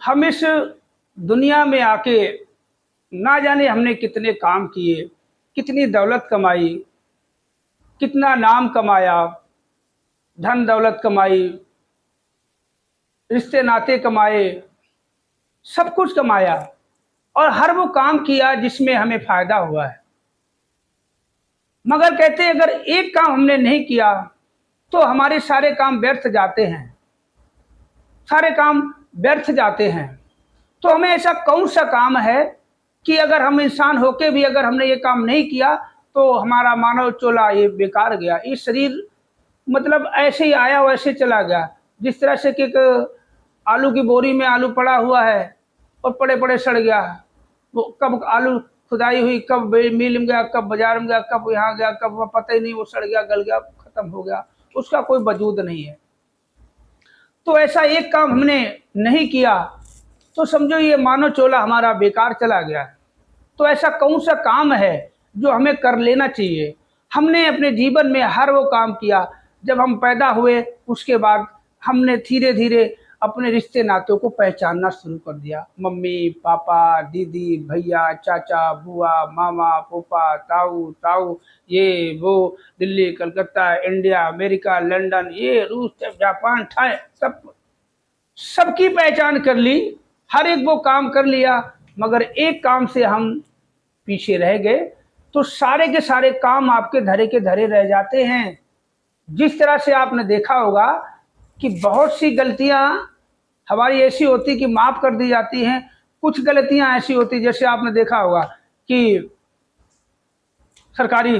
हम इस दुनिया में आके ना जाने हमने कितने काम किए, कितनी दौलत कमाई, कितना नाम कमाया, धन दौलत कमाई, रिश्ते नाते कमाए, सब कुछ कमाया और हर वो काम किया जिसमें हमें फायदा हुआ है। मगर कहते हैं अगर एक काम हमने नहीं किया तो हमारे सारे काम व्यर्थ जाते हैं, सारे काम व्यर्थ जाते हैं। तो हमें ऐसा कौन सा काम है कि अगर हम इंसान होके भी अगर हमने ये काम नहीं किया तो हमारा मानव चोला ये बेकार गया, ये शरीर मतलब ऐसे ही आया वैसे चला गया। जिस तरह से कि एक आलू की बोरी में आलू पड़ा हुआ है और पड़े पड़े सड़ गया, वो कब आलू खुदाई हुई, कब मिल में गया, कब बाजार में गया, कब यहाँ गया, कब पता ही नहीं, वो सड़ गया, गल गया, खत्म हो गया, उसका कोई वजूद नहीं है। तो ऐसा एक काम हमने नहीं किया तो समझो ये मानो चोला हमारा बेकार चला गया। तो ऐसा कौन सा काम है जो हमें कर लेना चाहिए? हमने अपने जीवन में हर वो काम किया, जब हम पैदा हुए उसके बाद हमने धीरे धीरे अपने रिश्ते नातों को पहचानना शुरू कर दिया। मम्मी पापा, दीदी भैया, चाचा बुआ, मामा फूफा, ताऊ ताऊ, ये वो, Delhi Calcutta, India America London, ये रूस जापान ठाए, सबकी पहचान कर ली, हर एक वो काम कर लिया। मगर एक काम से हम पीछे रह गए तो सारे के सारे काम आपके धरे के धरे रह जाते हैं। जिस तरह से आपने देखा होगा कि बहुत सी गलतियां हमारी ऐसी होती कि माफ कर दी जाती हैं, कुछ गलतियां ऐसी होती जैसे आपने देखा होगा कि सरकारी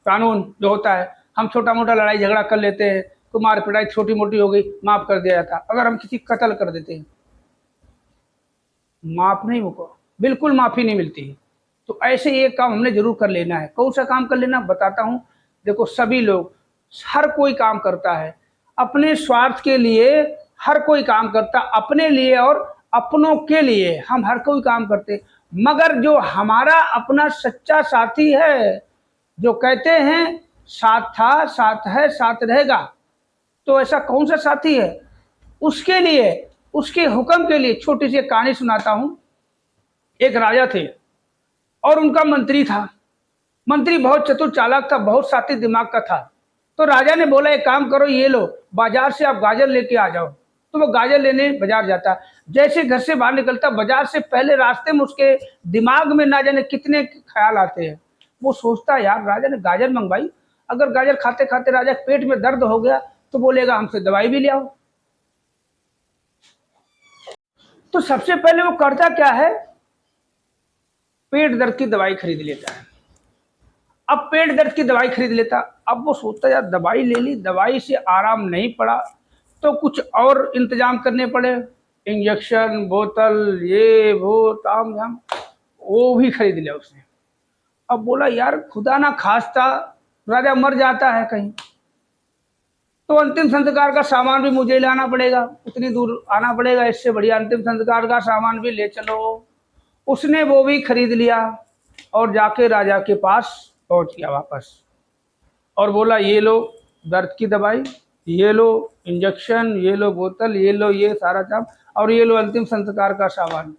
कानून जो होता है, हम छोटा मोटा लड़ाई झगड़ा कर लेते हैं तो मार पिटाई छोटी मोटी हो गई, माफ कर दिया जाता। अगर हम किसी कत्ल कर देते हैं माफ नहीं, वो बिल्कुल माफी नहीं मिलती। तो ऐसे एक काम हमने जरूर कर लेना है। कौन सा काम कर लेना बताता हूँ। देखो सभी लोग, हर कोई काम करता है अपने स्वार्थ के लिए, हर कोई काम करता अपने लिए और अपनों के लिए, हम हर कोई काम करते। मगर जो हमारा अपना सच्चा साथी है, जो कहते हैं साथ था साथ है साथ रहेगा, तो ऐसा कौन सा साथी है? उसके लिए, उसके हुक्म के लिए छोटी सी कहानी सुनाता हूं। एक राजा थे और उनका मंत्री था। मंत्री बहुत चतुर चालाक था, बहुत साथी दिमाग का था। तो राजा ने बोला एक काम करो, ये लो बाजार से आप गाजर लेके आ जाओ। तो वो गाजर लेने बाजार जाता। जैसे घर से बाहर निकलता, बाजार से पहले रास्ते में उसके दिमाग में ना जाने कितने ख्याल आते हैं। वो सोचता यार राजा ने गाजर मंगवाई, अगर गाजर खाते खाते राजा पेट में दर्द हो गया तो बोलेगा हमसे दवाई भी ले आओ। तो सबसे पहले वो करता क्या है, पेट दर्द की दवाई खरीद लेता है। अब पेट दर्द की दवाई खरीद लेता, अब वो सोचता यार दवाई ले ली, दवाई से आराम नहीं पड़ा तो कुछ और इंतजाम करने पड़े, इंजेक्शन बोतल ये वो ताम झाम, वो भी खरीद लिया उसने। अब बोला यार खुदा ना खास्ता राजा मर जाता है कहीं तो अंतिम संस्कार का सामान भी मुझे लाना पड़ेगा, उतनी दूर आना पड़ेगा, इससे बढ़िया अंतिम संस्कार का सामान भी ले चलो। उसने वो भी खरीद लिया और जाके राजा के पास पहुंच गया वापस और बोला ये लो दर्द की दवाई, ये लो इंजेक्शन, ये लो बोतल, ये लो ये सारा काम, और ये लो अंतिम संस्कार का सामान।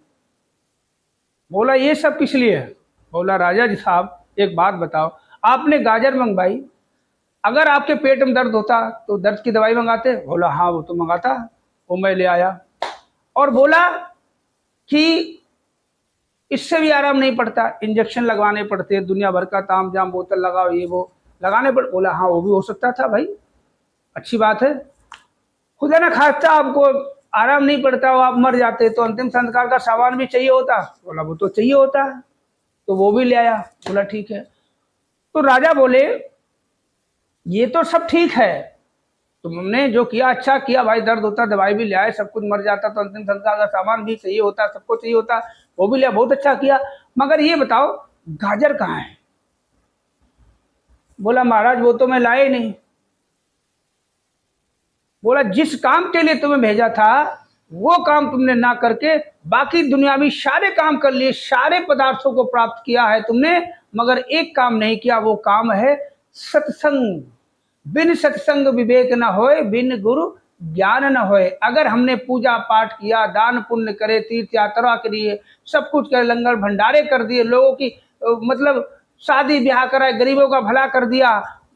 बोला ये सब किस लिए है? बोला राजा जी साहब एक बात बताओ, आपने गाजर मंगवाई, अगर आपके पेट में दर्द होता तो दर्द की दवाई मंगाते? बोला हाँ वो तो मंगाता, वो मैं ले आया। और बोला कि इससे भी आराम नहीं पड़ता, इंजेक्शन लगवाने पड़ते, दुनिया भर का ताम जाम, बोतल लगाओ ये वो लगाने पड़। बोला हाँ वो भी हो सकता था भाई, अच्छी बात है, खुदा ना खास्ता आपको आराम नहीं पड़ता हो, आप मर जाते तो अंतिम संस्कार का सामान भी चाहिए होता। बोला वो तो चाहिए होता है, तो वो भी ले आया। बोला ठीक है। तो राजा बोले ये तो सब ठीक है, तुमने जो किया अच्छा किया भाई, दर्द होता दवाई भी ले आए, सब कुछ, मर जाता तो अंतिम संस्कार का सामान भी चाहिए होता, सबको चाहिए होता, वो भी लिया, बहुत अच्छा किया। मगर ये बताओ गाजर कहाँ है? बोला महाराज वो तो मैं लाए नहीं। बोला जिस काम के लिए तुम्हें भेजा था वो काम तुमने ना करके बाकी दुनियावी सारे काम कर लिए, सारे पदार्थों को प्राप्त किया है तुमने, मगर एक काम नहीं किया, वो काम है सत्संग। बिन सत्संग विवेक न होए, बिन गुरु ज्ञान न होए। अगर हमने पूजा पाठ किया, दान पुण्य करे, तीर्थ यात्रा करिए, सब कुछ करे, लंगर भंडारे कर दिए, लोगों की मतलब शादी ब्याह कराए, गरीबों का भला कर दिया,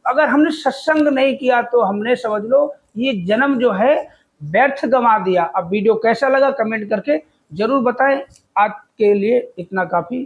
अगर हमने सत्संग नहीं किया तो हमने समझ लो ये जन्म जो है व्यर्थ गंवा दिया। अब वीडियो कैसा लगा कमेंट करके जरूर बताएं। आज के लिए इतना काफी।